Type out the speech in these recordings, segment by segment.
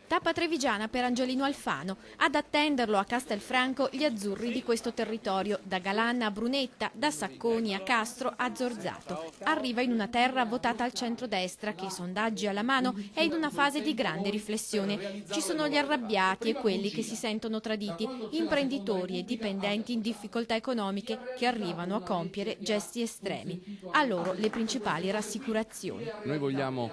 Tappa trevigiana per Angiolino Alfano. Ad attenderlo a Castelfranco gli azzurri di questo territorio, da Galanna a Brunetta, da Sacconi a Castro a Zorzato. Arriva in una terra votata al centrodestra che, sondaggi alla mano, è in una fase di grande riflessione. Ci sono gli arrabbiati e quelli che si sentono traditi, imprenditori e dipendenti in difficoltà economiche che arrivano a compiere gesti estremi. A loro le principali rassicurazioni. Noi vogliamo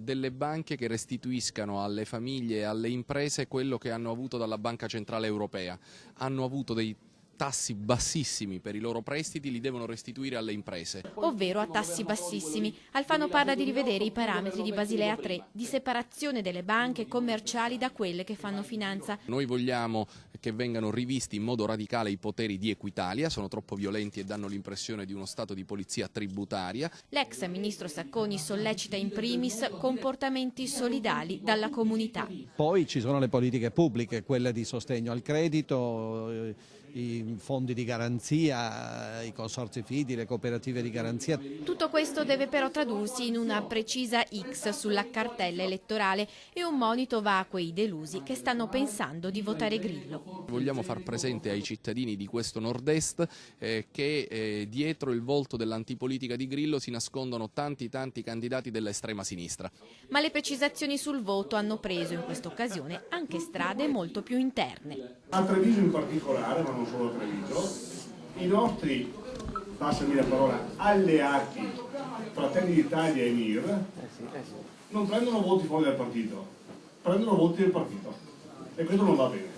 delle banche che restituiscano alle famiglie e alle imprese quello che hanno avuto dalla Banca Centrale Europea. Hanno avuto dei tassi bassissimi per i loro prestiti, li devono restituire alle imprese. Ovvero a tassi bassissimi. Alfano parla di rivedere i parametri di Basilea 3, di separazione delle banche commerciali da quelle che fanno finanza. Noi vogliamo che vengano rivisti in modo radicale i poteri di Equitalia, sono troppo violenti e danno l'impressione di uno stato di polizia tributaria. L'ex ministro Sacconi sollecita in primis comportamenti solidali dalla comunità. Poi ci sono le politiche pubbliche, quelle di sostegno al credito, i fondi di garanzia, i consorzi fidi, le cooperative di garanzia. Tutto questo deve però tradursi in una precisa X sulla cartella elettorale e un monito va a quei delusi che stanno pensando di votare Grillo. Vogliamo far presente ai cittadini di questo nord-est che dietro il volto dell'antipolitica di Grillo si nascondono tanti candidati dell'estrema sinistra. Ma le precisazioni sul voto hanno preso in questa occasione anche strade molto più interne. A Treviso in particolare, ma non solo a Treviso, i nostri, passami la parola, alleati, Fratelli d'Italia e MIR, non prendono voti fuori dal partito, prendono voti del partito e questo non va bene.